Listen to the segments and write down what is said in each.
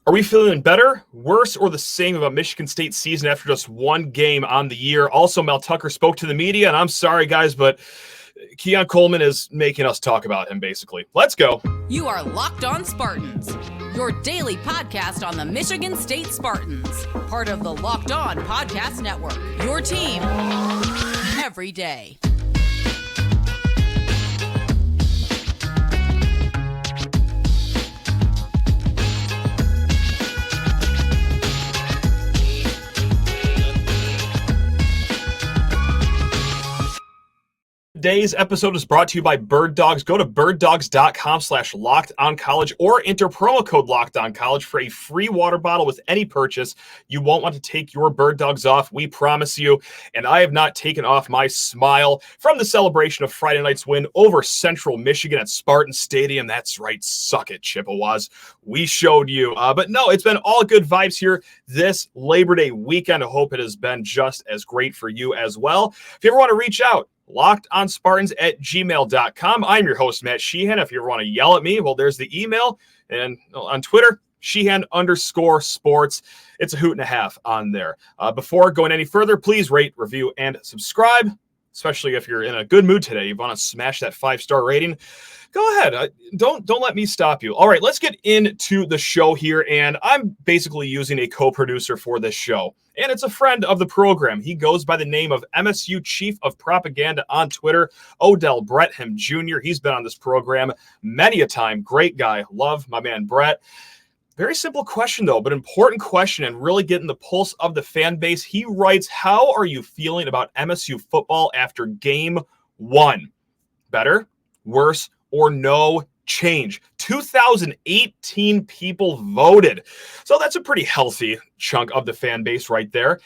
Are we feeling better, worse, or the same about Michigan State's season after just one game on the year? Also, Mel Tucker spoke to the media, and I'm sorry, guys, but Keon Coleman is making us talk about him, basically. Let's go. You are Locked On Spartans, your daily podcast on the Michigan State Spartans, part of the Locked On Podcast Network, your team every day. Today's episode is brought to you by Birddogs. Go to birddogs.com/lockedoncollege or enter promo code lockedoncollege for a free water bottle with any purchase. You won't want to take your Birddogs off, we promise you. And I have not taken off my smile from the celebration of Friday night's win over Central Michigan at Spartan Stadium. That's right, suck it, Chippewas. We showed you. But no, it's been all good vibes here this Labor Day weekend. I hope it has been just as great for you as well. If you ever want to reach out, LockedOnSpartans@gmail.com. I'm your host, Matt Sheehan. If you ever want to yell at me, well, there's the email. And on Twitter, Sheehan_sports. It's a hoot and a half on there. Before going any further, please rate, review, and subscribe, especially if you're in a good mood today. You want to smash that 5-star rating. Go ahead. Don't let me stop you. All right, let's get into the show here. And I'm basically using a co-producer for this show. And it's a friend of the program. He goes by the name of MSU Chief of Propaganda on Twitter, Odell Brettham Jr. He's been on this program many a time. Great guy. Love my man Brett. Very simple question, though, but important question and really getting the pulse of the fan base. He writes, how are you feeling about MSU football after game one? Better, worse, or no change? 2018 people voted. So that's a pretty healthy chunk of the fan base right there.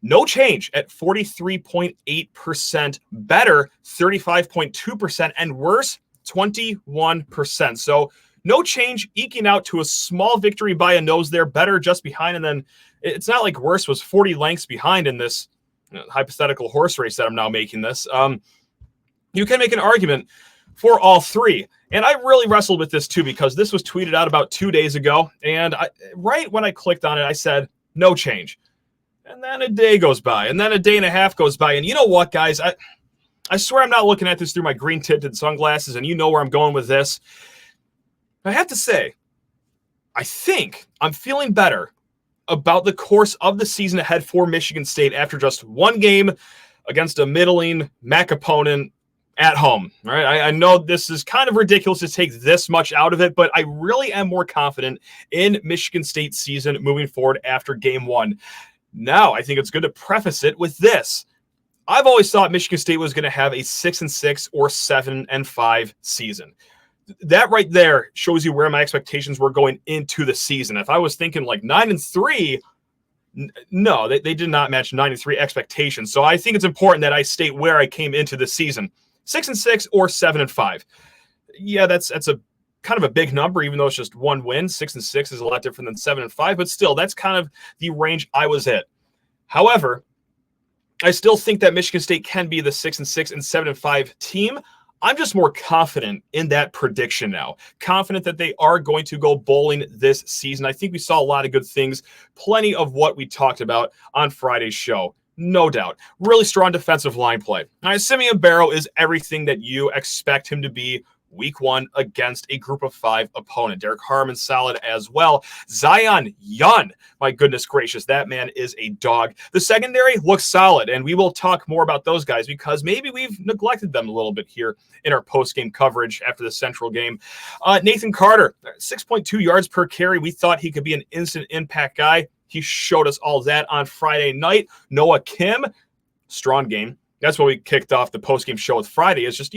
No change at 43.8%, better 35.2%, and worse 21%. So no change, eking out to a small victory by a nose there, better just behind. And then it's not like worse was 40 lengths behind in this hypothetical horse race that I'm now making this. You can make an argument for all three. And I really wrestled with this too, because this was tweeted out about 2 days ago. And right when I clicked on it, I said, no change. And then a day goes by, and then a day and a half goes by. And you know what, guys? I swear I'm not looking at this through my green tinted sunglasses, and you know where I'm going with this. I have to say, I think I'm feeling better about the course of the season ahead for Michigan State after just one game against a middling MAC opponent at home. All right, I know this is kind of ridiculous to take this much out of it, but I really am more confident in Michigan State's season moving forward after game one. Now, I think it's good to preface it with this. I've always thought Michigan State was going to have a 6-6 or 7-5 season. That right there shows you where my expectations were going into the season. If I was thinking like 9-3, no, they did not match 9-3 expectations. So I think it's important that I state where I came into the season. 6-6 or 7-5. Yeah, that's a kind of a big number, even though it's just one win. 6-6 is a lot different than 7-5, but still, that's kind of the range I was at. However, I still think that Michigan State can be the 6-6 and 7-5 team. I'm just more confident in that prediction now. Confident that they are going to go bowling this season. I think we saw a lot of good things, plenty of what we talked about on Friday's show. No doubt. Really strong defensive line play. Now, Simeon Barrow is everything that you expect him to be week one against a group of 5 opponent. Derek Harmon solid as well. Zion Yun, my goodness gracious, that man is a dog. The secondary looks solid, and we will talk more about those guys because maybe we've neglected them a little bit here in our post-game coverage after the Central game. Nathan Carter, 6.2 yards per carry. We thought he could be an instant impact guy. He showed us all that on Friday night. Noah Kim, strong game. That's what we kicked off the post-game show with Friday. It's just,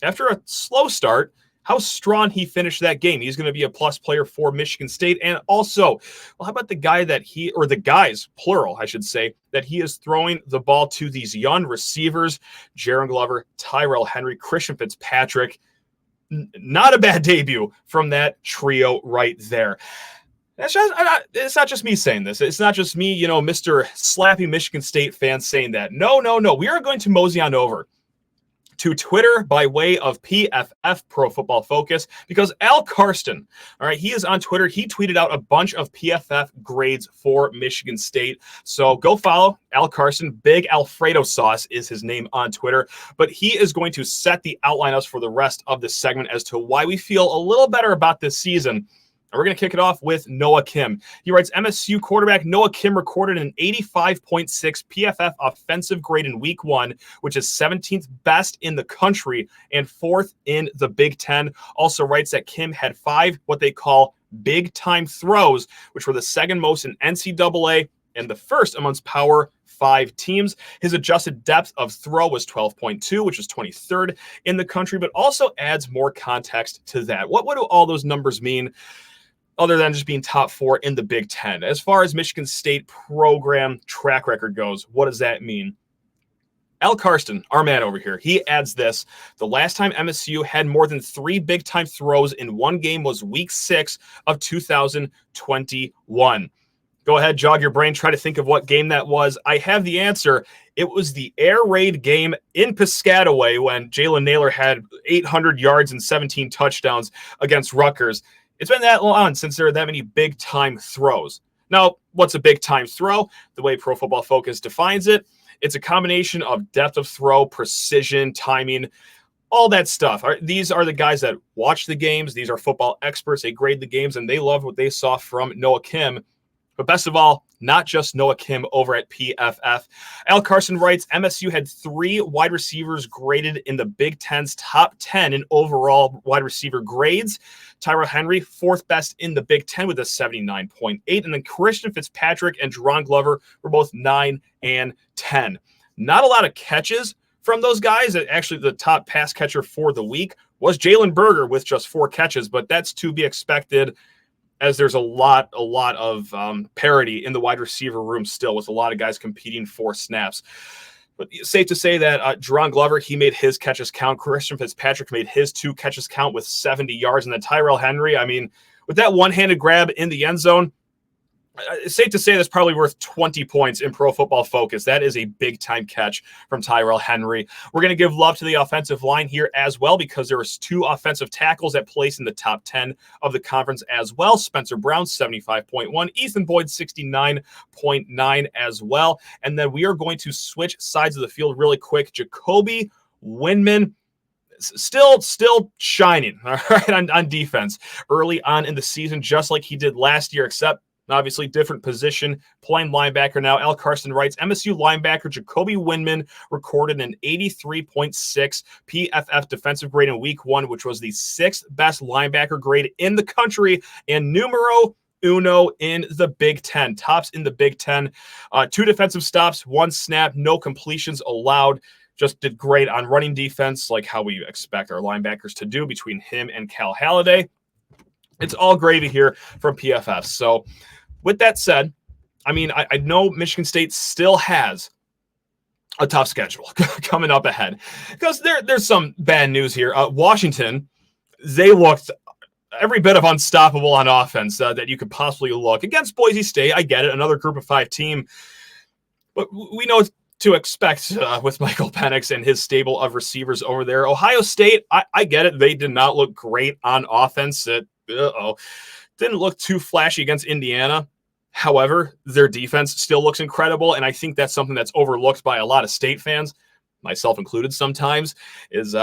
after a slow start, how strong he finished that game. He's going to be a plus player for Michigan State. And also, well, how about the guys, plural, I should say, that he is throwing the ball to these young receivers, Jaron Glover, Tyrell Henry, Christian Fitzpatrick. Not a bad debut from that trio right there. It's not just me saying this. It's not just me, Mr. Slappy Michigan State fan saying that. No. We are going to mosey on over to Twitter by way of PFF, Pro Football Focus, because Al Karsten, all right, he is on Twitter. He tweeted out a bunch of PFF grades for Michigan State. So go follow Al Karsten. Big Alfredo Sauce is his name on Twitter. But he is going to set the outline us for the rest of this segment as to why we feel a little better about this season. And we're going to kick it off with Noah Kim. He writes, MSU quarterback Noah Kim recorded an 85.6 PFF offensive grade in week 1, which is 17th best in the country and 4th in the Big Ten. Also writes that Kim had 5 what they call big-time throws, which were the second most in NCAA and the first amongst Power 5 teams. His adjusted depth of throw was 12.2, which is 23rd in the country, but also adds more context to that. What do all those numbers mean? Other than just being top 4 in the Big Ten. As far as Michigan State program track record goes, what does that mean? Al Karsten, our man over here, he adds this. The last time MSU had more than 3 big-time throws in one game was week 6 of 2021. Go ahead, jog your brain, try to think of what game that was. I have the answer. It was the air raid game in Piscataway when Jalen Naylor had 800 yards and 17 touchdowns against Rutgers. It's been that long since there are that many big-time throws. Now, what's a big-time throw? The way Pro Football Focus defines it, it's a combination of depth of throw, precision, timing, all that stuff. These are the guys that watch the games. These are football experts. They grade the games, and they love what they saw from Noah Kim. But best of all, not just Noah Kim over at PFF. Al Karsten writes, MSU had 3 wide receivers graded in the Big Ten's top 10 in overall wide receiver grades. Tyrell Henry, 4th best in the Big Ten with a 79.8. And then Christian Fitzpatrick and Jaron Glover were both 9 and 10. Not a lot of catches from those guys. Actually, the top pass catcher for the week was Jalen Berger with just 4 catches, but that's to be expected, as there's a lot of parity in the wide receiver room still, with a lot of guys competing for snaps. But safe to say that Jaron Glover, he made his catches count. Christian Fitzpatrick made his 2 catches count with 70 yards. And then Tyrell Henry, I mean, with that one-handed grab in the end zone, it's safe to say that's probably worth 20 points in Pro Football Focus. That is a big-time catch from Tyrell Henry. We're going to give love to the offensive line here as well, because there was 2 offensive tackles that placed in the top 10 of the conference as well. Spencer Brown, 75.1. Ethan Boyd, 69.9 as well. And then we are going to switch sides of the field really quick. Jacoby, Windmon, still shining, all right, on defense early on in the season, just like he did last year, except obviously different position, playing linebacker now. Al Karsten writes, MSU linebacker Jacoby Windmon recorded an 83.6 PFF defensive grade in week 1, which was the 6th best linebacker grade in the country and numero uno in the Big Ten. Tops in the Big Ten. 2 defensive stops, 1 snap, no completions allowed. Just did great on running defense, like how we expect our linebackers to do between him and Cal Halliday. It's all gravy here from PFF. So with that said, I mean, I know Michigan State still has a tough schedule coming up ahead, because there's some bad news here. Washington, they looked every bit of unstoppable on offense that you could possibly look against Boise State. I get it, another Group of 5 team, but we know what to expect with Michael Penix and his stable of receivers over there. Ohio State, I get it. They did not look great on offense. Didn't look too flashy against Indiana. However, their defense still looks incredible, and I think that's something that's overlooked by a lot of State fans, myself included sometimes, is,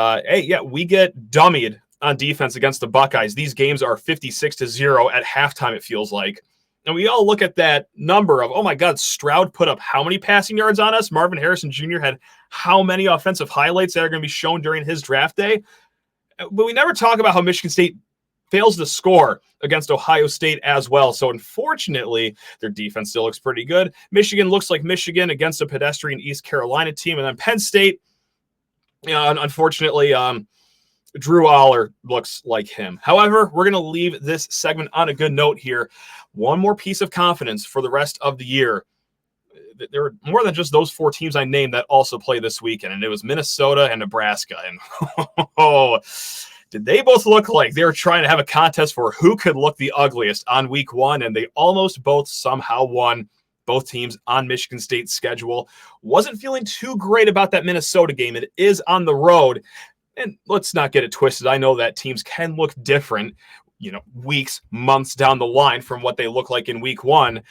we get dummied on defense against the Buckeyes. These games are 56-0 at halftime, it feels like. And we all look at that number of, oh my God, Stroud put up how many passing yards on us? Marvin Harrison Jr. had how many offensive highlights that are going to be shown during his draft day? But we never talk about how Michigan State fails to score against Ohio State as well. So unfortunately, their defense still looks pretty good. Michigan looks like Michigan against a pedestrian East Carolina team. And then Penn State, unfortunately, Drew Aller looks like him. However, we're going to leave this segment on a good note here. One more piece of confidence for the rest of the year. There are more than just those 4 teams I named that also play this weekend, and it was Minnesota and Nebraska. And did they both look like they were trying to have a contest for who could look the ugliest on week 1, and they almost both somehow won. both teams on Michigan State's schedule. Wasn't feeling too great about that Minnesota game. It is on the road. And let's not get it twisted. I know that teams can look different, weeks, months down the line from what they look like in week one.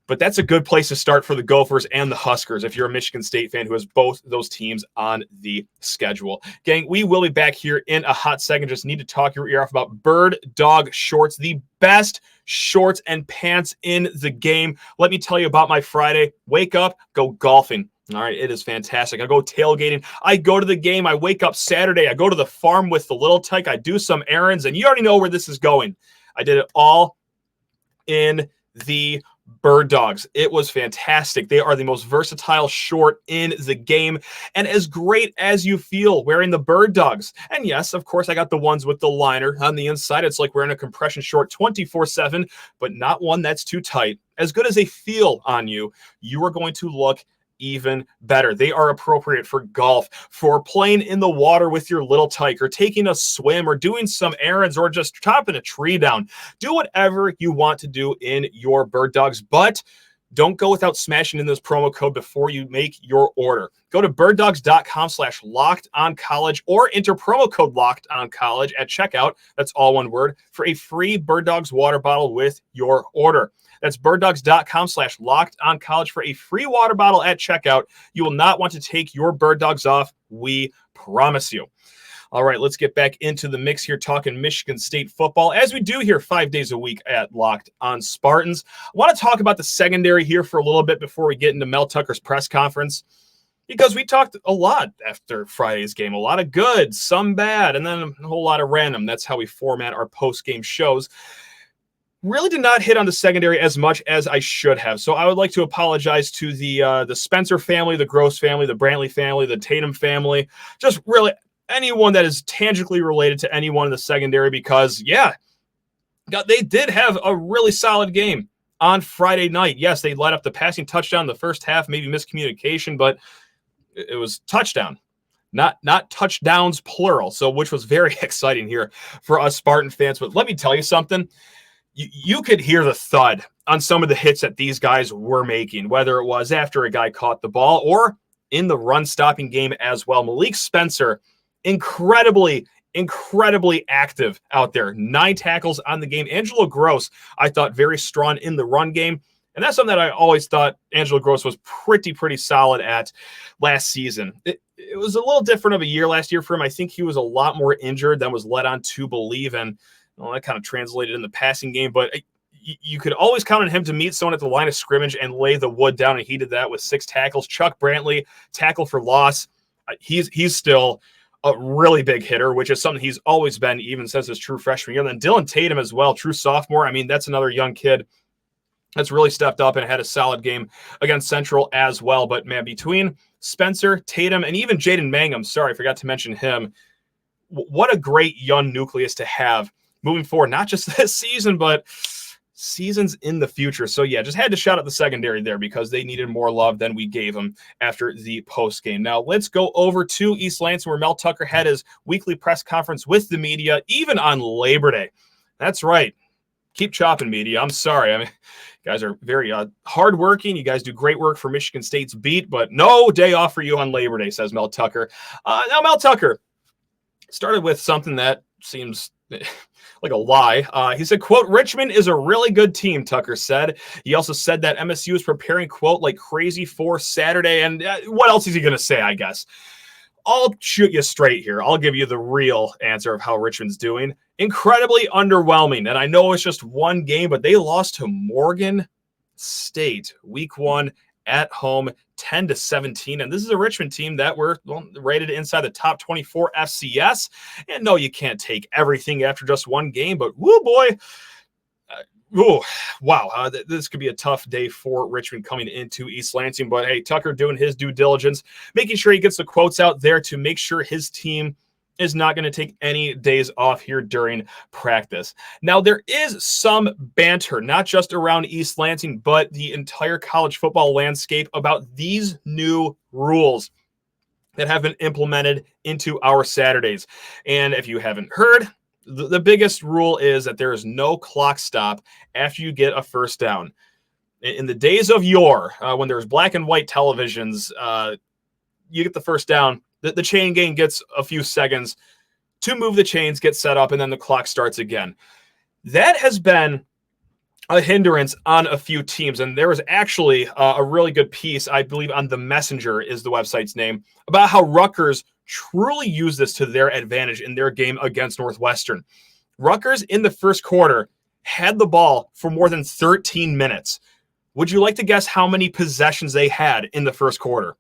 But that's a good place to start for the Gophers and the Huskers if you're a Michigan State fan who has both those teams on the schedule. Gang, we will be back here in a hot second. Just need to talk your ear off about Bird Dog shorts, the best shorts and pants in the game. Let me tell you about my Friday. Wake up, go golfing. All right, it is fantastic. I go tailgating. I go to the game. I wake up Saturday. I go to the farm with the little tyke. I do some errands, and you already know where this is going. I did it all in the Bird Dogs. It was fantastic. They are the most versatile short in the game, and as great as you feel wearing the Bird Dogs. And yes, of course, I got the ones with the liner on the inside. It's like wearing a compression short 24/7, but not one that's too tight. As good as they feel on you, you are going to look even better. They are appropriate for golf, for playing in the water with your little tyke, or taking a swim, or doing some errands, or just chopping a tree down. Do whatever you want to do in your Bird Dogs, but don't go without smashing in this promo code before you make your order. Go to birddogs.com/lockedoncollege or enter promo code lockedoncollege at checkout. That's all one word for a free Bird Dogs water bottle with your order. That's birddogs.com/lockedoncollege for a free water bottle at checkout. You will not want to take your Bird Dogs off. We promise you. All right, let's get back into the mix here, talking Michigan State football, as we do here 5 days a week at Locked on Spartans. I want to talk about the secondary here for a little bit before we get into Mel Tucker's press conference, because we talked a lot after Friday's game, a lot of good, some bad, and then a whole lot of random. That's how we format our post-game shows. Really did not hit on the secondary as much as I should have. So I would like to apologize to the Spencer family, the Gross family, the Brantley family, the Tatum family, just really anyone that is tangibly related to anyone in the secondary, because, they did have a really solid game on Friday night. Yes, they let up the passing touchdown in the first half, maybe miscommunication, but it was touchdown. Not touchdowns, plural, so which was very exciting here for us Spartan fans. But let me tell you something. You could hear the thud on some of the hits that these guys were making, whether it was after a guy caught the ball or in the run-stopping game as well. Malik Spencer, incredibly active out there. 9 tackles on the game. Angelo Gross, I thought, very strong in the run game. And that's something that I always thought Angelo Gross was pretty solid at last season. It was a little different of a year last year for him. I think he was a lot more injured than was led on to believe, and that kind of translated in the passing game. But you could always count on him to meet someone at the line of scrimmage and lay the wood down, and he did that with 6 tackles. Chuck Brantley, tackle for loss. He's still a really big hitter, which is something he's always been, even since his true freshman year. And then Dylan Tatum as well, true sophomore. I mean, that's another young kid that's really stepped up and had a solid game against Central as well. But, man, between Spencer, Tatum, and even Jaden Mangum, sorry, I forgot to mention him, what a great young nucleus to have moving forward, not just this season, but seasons in the future. So, just had to shout out the secondary there because they needed more love than we gave them after the post game. Now, let's go over to East Lansing, where Mel Tucker had his weekly press conference with the media, even on Labor Day. That's right. Keep chopping, media. I'm sorry. I mean, you guys are very hardworking. You guys do great work for Michigan State's beat, but no day off for you on Labor Day, says Mel Tucker. Now, Mel Tucker started with something that seems like a lie. He said, quote, "Richmond is a really good team," Tucker said. He also said that MSU is preparing, quote, "like crazy for Saturday." And what else is he going to say, I guess? I'll shoot you straight here. I'll give you the real answer of how Richmond's doing. Incredibly underwhelming. And I know it's just one game, but they lost to Morgan State week 1 at home, 10-17. And this is a Richmond team that were rated inside the top 24 FCS. And no, you can't take everything after just one game, but woo boy. Wow. This could be a tough day for Richmond coming into East Lansing. But hey, Tucker doing his due diligence, making sure he gets the quotes out there to make sure his team is not going to take any days off here during practice. Now, there is some banter, not just around East Lansing, but the entire college football landscape about these new rules that have been implemented into our Saturdays. And if you haven't heard, the biggest rule is that there is no clock stop after you get a first down. In the days of yore, when there was black and white televisions, you get the first down. The chain gang gets a few seconds to move the chains, get set up, and then the clock starts again. That has been a hindrance on a few teams, and there was actually a really good piece, I believe, on The Messenger is the website's name, about how Rutgers truly used this to their advantage in their game against Northwestern. Rutgers in the first quarter had the ball for more than 13 minutes. Would you like to guess how many possessions they had in the first quarter?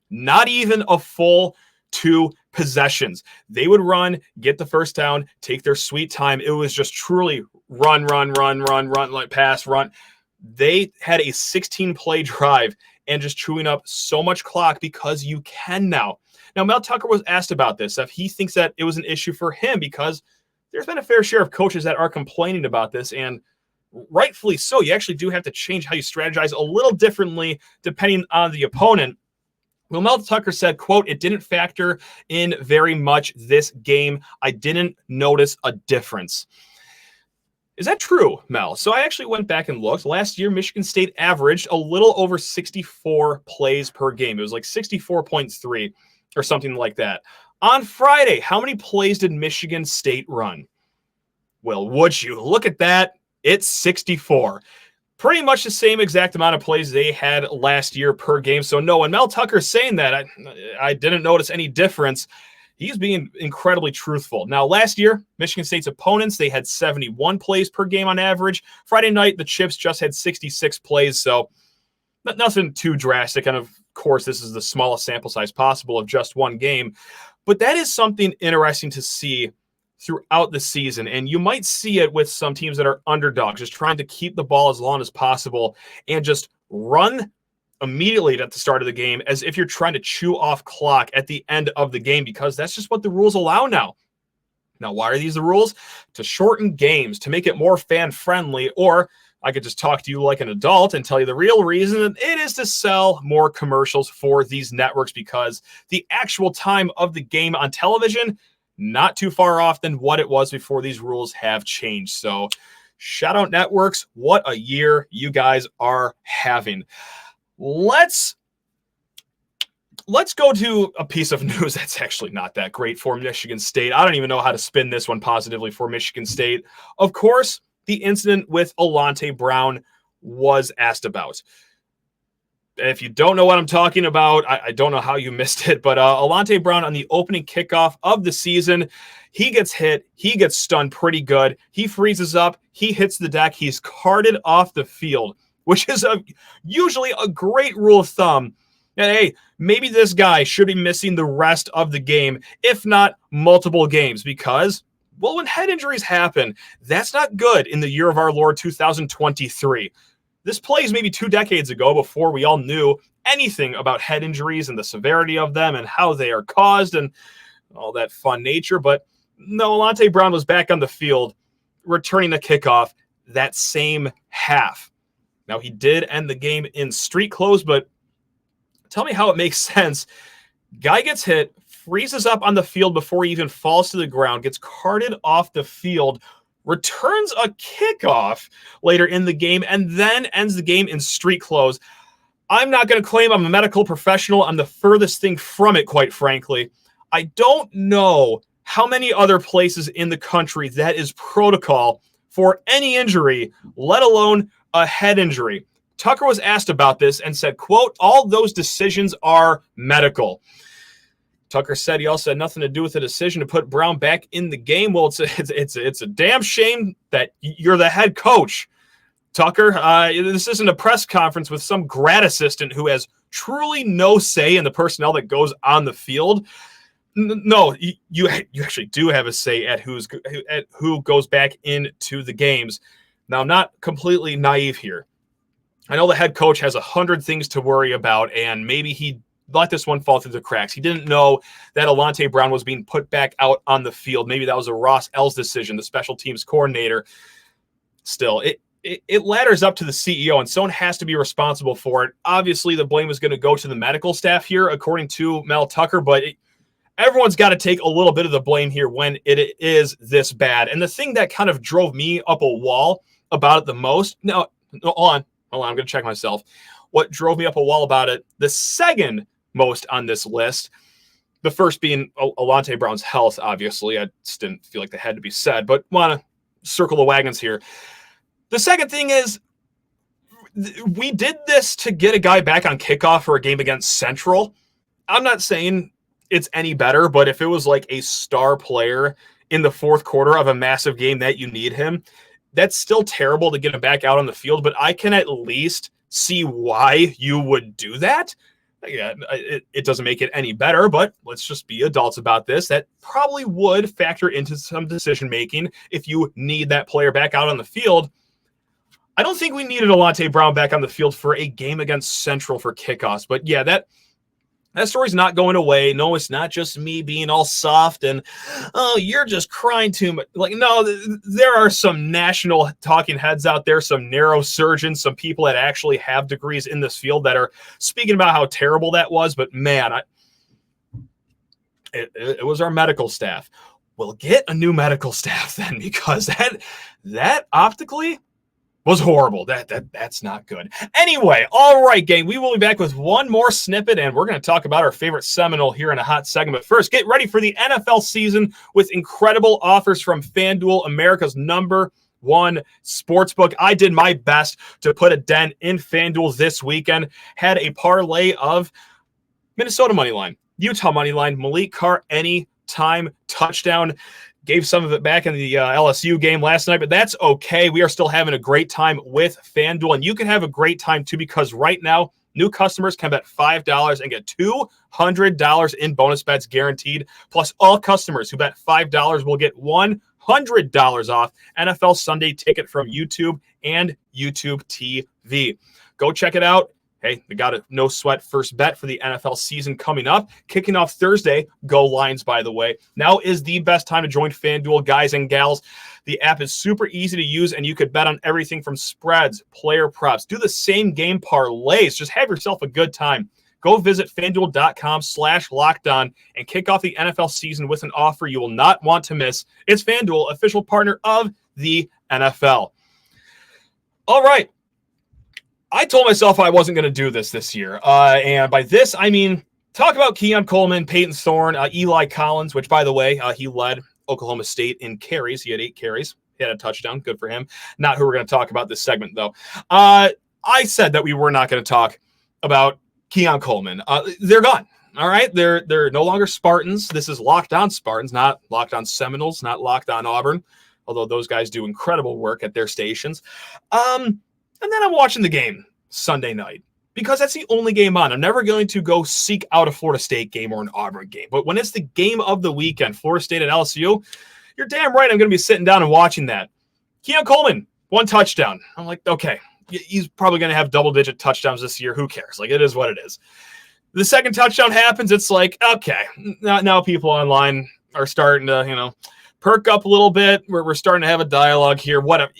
Not even a full 2 possessions. They would run, get the first down, take their sweet time. It was just truly run, like pass, run. They had a 16-play drive and just chewing up so much clock because you can now. Now, Mel Tucker was asked about this, if he thinks that it was an issue for him, because there's been a fair share of coaches that are complaining about this, and rightfully so. You actually do have to change how you strategize a little differently depending on the opponent. Well, Mel Tucker said, quote, "It didn't factor in very much this game. I didn't notice a difference." Is that true, Mel? So I actually went back and looked. Last year, Michigan State averaged a little over 64 plays per game. It was like 64.3 or something like that. On Friday, how many plays did Michigan State run? Well, would you look at that? It's 64. Pretty much the same exact amount of plays they had last year per game. So no, when Mel Tucker's saying that, I didn't notice any difference. He's being incredibly truthful. Now, last year, Michigan State's opponents, they had 71 plays per game on average. Friday night, the Chips just had 66 plays, so nothing too drastic. And of course, this is the smallest sample size possible of just one game. But that is something interesting to see throughout the season, and you might see it with some teams that are underdogs, just trying to keep the ball as long as possible and just run immediately at the start of the game as if you're trying to chew off clock at the end of the game, because that's just what the rules allow now. Now, why are these the rules? To shorten games, to make it more fan-friendly, or I could just talk to you like an adult and tell you the real reason. It is to sell more commercials for these networks, because the actual time of the game on television, not too far off than what it was before these rules have changed. So shout out networks. What a year you guys are having. Let's go to a piece of news that's actually not that great for Michigan State. I don't even know how to spin this one positively for Michigan State. Of course, the incident with Alante Brown was asked about. If you don't know what I'm talking about, I don't know how you missed it, but Alante Brown on the opening kickoff of the season, he gets hit. He gets stunned pretty good. He freezes up. He hits the deck. He's carted off the field, which is usually a great rule of thumb. And hey, maybe this guy should be missing the rest of the game, if not multiple games, because, well, when head injuries happen, that's not good in the year of our Lord 2023. This plays maybe 2 decades ago, before we all knew anything about head injuries and the severity of them and how they are caused and all that fun nature. But no, Alante Brown was back on the field, returning the kickoff that same half. Now, he did end the game in street clothes, but tell me how it makes sense. Guy gets hit, freezes up on the field before he even falls to the ground, gets carted off the field, returns a kickoff later in the game, and then ends the game in street clothes. I'm not going to claim I'm a medical professional. I'm the furthest thing from it, quite frankly. I don't know how many other places in the country that is protocol for any injury, let alone a head injury. Tucker was asked about this and said, quote, "All those decisions are medical." Tucker said he also had nothing to do with the decision to put Brown back in the game. Well, it's a damn shame that you're the head coach, Tucker. This isn't a press conference with some grad assistant who has truly no say in the personnel that goes on the field. No, you actually do have a say at who goes back into the games. Now, I'm not completely naive here. I know the head coach has 100 things to worry about, and maybe he let this one fall through the cracks. He didn't know that Alante Brown was being put back out on the field. Maybe that was a Ross Ells decision, the special teams coordinator. Still, it ladders up to the CEO, and someone has to be responsible for it. Obviously, the blame is going to go to the medical staff here, according to Mel Tucker, but everyone's got to take a little bit of the blame here when it is this bad. And the thing that kind of drove me up a wall about it the most, no, hold on. hold on, I'm going to check myself. What drove me up a wall about it, the second most on this list, the first being Alante Brown's health, obviously. I just didn't feel like that had to be said, but want to circle the wagons here. The second thing is, we did this to get a guy back on kickoff for a game against Central. I'm not saying it's any better, but if it was like a star player in the fourth quarter of a massive game that you need him, that's still terrible to get him back out on the field, but I can at least see why you would do that. Yeah, it doesn't make it any better, but let's just be adults about this. That probably would factor into some decision-making if you need that player back out on the field. I don't think we needed Alante Brown back on the field for a game against Central for kickoffs, but yeah, that story's not going away. No, it's not just me being all soft and, oh, you're just crying too much. Like, no, there are some national talking heads out there, some neurosurgeons, some people that actually have degrees in this field that are speaking about how terrible that was. But man, it was our medical staff. We'll get a new medical staff then, because that optically was horrible. That's not good. Anyway, all right, gang, we will be back with one more snippet, and we're going to talk about our favorite Seminole here in a hot second. But first, get ready for the NFL season with incredible offers from FanDuel, America's #1 sportsbook. I did my best to put a dent in FanDuel this weekend. Had a parlay of Minnesota money line, Utah money line, Malik Carr anytime touchdown. Gave some of it back in the LSU game last night, but that's okay. We are still having a great time with FanDuel, and you can have a great time too, because right now, new customers can bet $5 and get $200 in bonus bets guaranteed. Plus, all customers who bet $5 will get $100 off NFL Sunday Ticket from YouTube and YouTube TV. Go check it out. Hey, we got a no sweat first bet for the NFL season coming up. Kicking off Thursday. Go Lions, by the way. Now is the best time to join FanDuel, guys and gals. The app is super easy to use, and you could bet on everything from spreads, player props, do the same game parlays. Just have yourself a good time. Go visit FanDuel.com/lockedon and kick off the NFL season with an offer you will not want to miss. It's FanDuel, official partner of the NFL. All right. I told myself I wasn't going to do this year. And by this, I mean, talk about Keon Coleman, Peyton Thorne, Eli Collins, which, by the way, he led Oklahoma State in carries. He had 8 carries. He had a touchdown. Good for him. Not who we're going to talk about this segment, though. I said that we were not going to talk about Keon Coleman. They're gone. All right? They're no longer Spartans. This is Locked On Spartans, not Locked On Seminoles, not Locked On Auburn, although those guys do incredible work at their stations. And then I'm watching the game Sunday night because that's the only game on. I'm never going to go seek out a Florida State game or an Auburn game. But when it's the game of the weekend, Florida State at LSU, you're damn right I'm going to be sitting down and watching that. Keon Coleman, 1 touchdown. I'm like, okay, he's probably going to have double-digit touchdowns this year. Who cares? Like, it is what it is. The second touchdown happens. It's like, okay, now people online are starting to, perk up a little bit. We're starting to have a dialogue here. Whatever.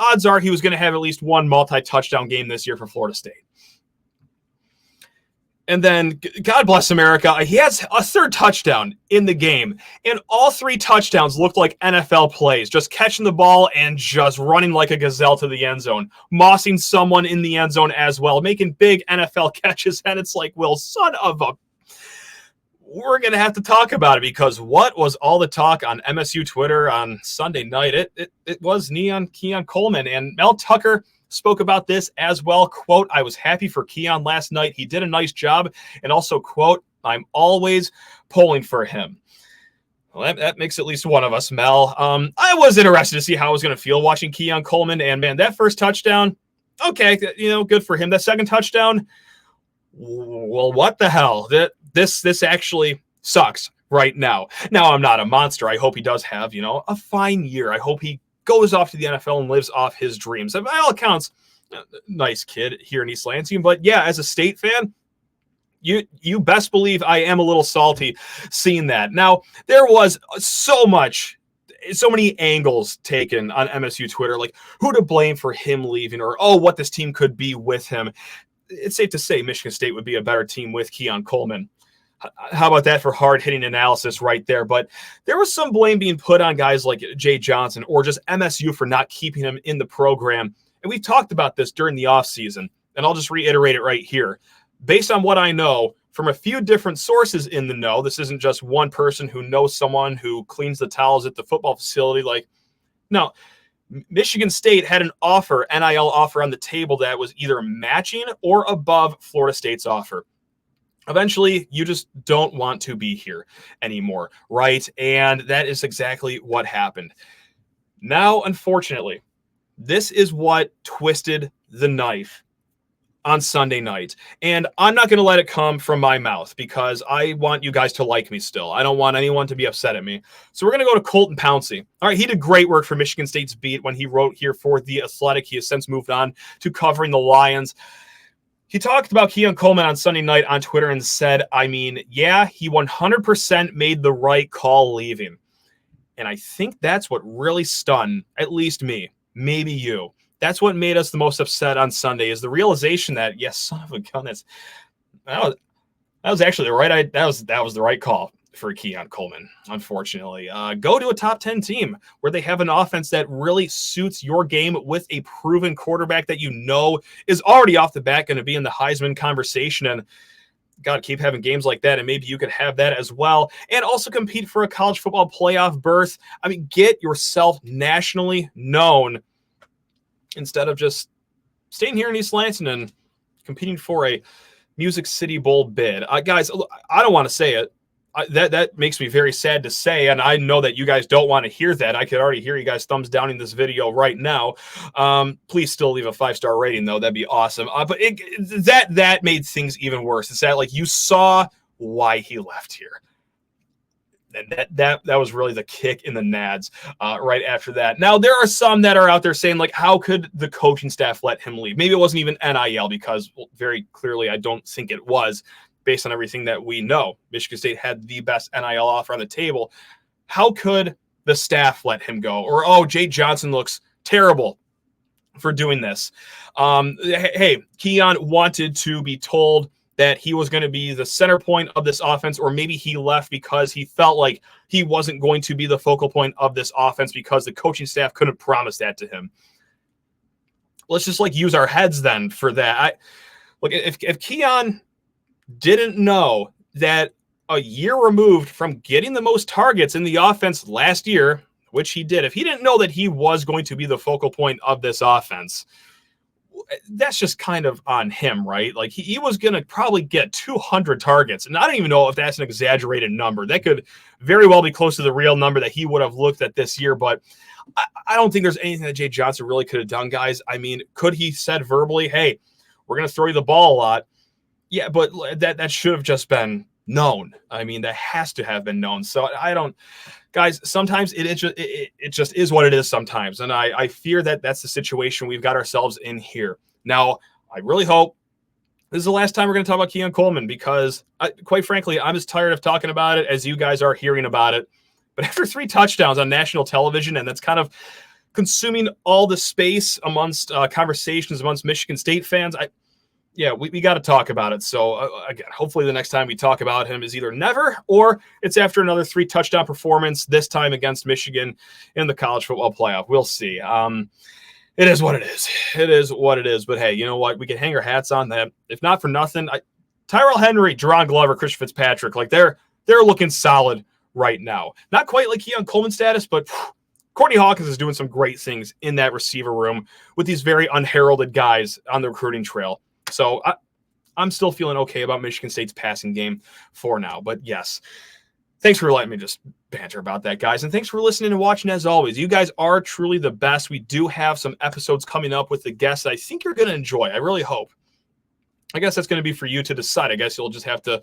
Odds are he was going to have at least 1 multi-touchdown game this year for Florida State. And then, God bless America, he has a 3rd touchdown in the game. And all 3 touchdowns looked like NFL plays, just catching the ball and just running like a gazelle to the end zone, mossing someone in the end zone as well, making big NFL catches. And it's like, well, son of a... We're going to have to talk about it, because what was all the talk on MSU Twitter on Sunday night? It was Keon Coleman, and Mel Tucker spoke about this as well. Quote, "I was happy for Keon last night. He did a nice job." And also, quote, "I'm always pulling for him." Well, that makes at least one of us, Mel. I was interested to see how I was going to feel watching Keon Coleman. And, man, that first touchdown, okay, good for him. That second touchdown, well, what the hell? This actually sucks right now. Now, I'm not a monster. I hope he does have, a fine year. I hope he goes off to the NFL and lives off his dreams. By all accounts, nice kid here in East Lansing. But, yeah, as a State fan, you best believe I am a little salty seeing that. Now, there was so many angles taken on MSU Twitter, like who to blame for him leaving, or, what this team could be with him. It's safe to say Michigan State would be a better team with Keon Coleman. How about that for hard-hitting analysis right there? But there was some blame being put on guys like Jay Johnson or just MSU for not keeping him in the program and we've talked about this during the offseason, and I'll just reiterate it right here. Based on what I know from a few different sources in the know, this isn't just one person who knows someone who cleans the towels at the football facility. No, Michigan State had an offer, NIL offer on the table that was either matching or above Florida State's offer. Eventually, you just don't want to be here anymore, right? And that is exactly what happened. Now, unfortunately, this is what twisted the knife on Sunday night. And I'm not going to let it come from my mouth because I want you guys to like me still. I don't want anyone to be upset at me. So we're going to go to Colton Pouncey. All right, he did great work for Michigan State's beat when he wrote here for The Athletic. He has since moved on to covering the Lions. He talked about Keon Coleman on Sunday night on Twitter and said, yeah, he 100% made the right call leaving. And I think that's what really stunned, at least me, maybe you. That's what made us the most upset on Sunday is the realization that, yes, son of a gun, that was actually the right, that was the right call for Keon Coleman, unfortunately. Go to a top 10 team where they have an offense that really suits your game with a proven quarterback that you know is already off the bat going to be in the Heisman conversation. And God, keep having games like that, and maybe you could have that as well, and also compete for a college football playoff berth. Get yourself nationally known instead of just staying here in East Lansing and competing for a Music City Bowl bid. Guys, I don't want to say it. That makes me very sad to say, and I know that you guys don't want to hear that. I could already hear you guys thumbs downing this video right now. Please still leave a 5-star rating, though. That'd be awesome. But that made things even worse. It's that you saw why he left here. And that was really the kick in the nads right after that. Now, there are some that are out there saying, how could the coaching staff let him leave? Maybe it wasn't even NIL because, very clearly, I don't think it was. Based on everything that we know, Michigan State had the best NIL offer on the table. How could the staff let him go? Or, Jay Johnson looks terrible for doing this. Hey, Keon wanted to be told that he was going to be the center point of this offense, or maybe he left because he felt like he wasn't going to be the focal point of this offense because the coaching staff couldn't promise that to him. Let's just use our heads then for that. If Keon didn't know that a year removed from getting the most targets in the offense last year, which he did, if he didn't know that he was going to be the focal point of this offense, that's just kind of on him, right? He was going to probably get 200 targets. And I don't even know if that's an exaggerated number. That could very well be close to the real number that he would have looked at this year. But I don't think there's anything that Jay Johnson really could have done, guys. Could he said verbally, hey, we're going to throw you the ball a lot? Yeah, but that should have just been known. That has to have been known. So I don't, guys, sometimes it just is what it is sometimes. And I fear that that's the situation we've got ourselves in here. Now, I really hope this is the last time we're going to talk about Keon Coleman because, quite frankly, I'm as tired of talking about it as you guys are hearing about it. But after 3 touchdowns on national television, and that's kind of consuming all the space amongst conversations amongst Michigan State fans, we got to talk about it. So, again, hopefully the next time we talk about him is either never or it's after another 3 touchdown performance, this time against Michigan in the college football playoff. We'll see. It is what it is. It is what it is. But, hey, you know what? We can hang our hats on that. If not for nothing, Tyrell Henry, Jaron Glover, Christian Fitzpatrick, they're looking solid right now. Not quite like Keon Coleman status, but Courtney Hawkins is doing some great things in that receiver room with these very unheralded guys on the recruiting trail. So I'm still feeling okay about Michigan State's passing game for now. But yes, thanks for letting me just banter about that, guys. And thanks for listening and watching as always. You guys are truly the best. We do have some episodes coming up with the guests that I think you're going to enjoy. I really hope. I guess that's going to be for you to decide. I guess you'll just have to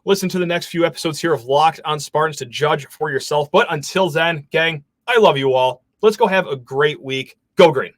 listen to the next few episodes here of Locked on Spartans to judge for yourself. But until then, gang, I love you all. Let's go have a great week. Go Green.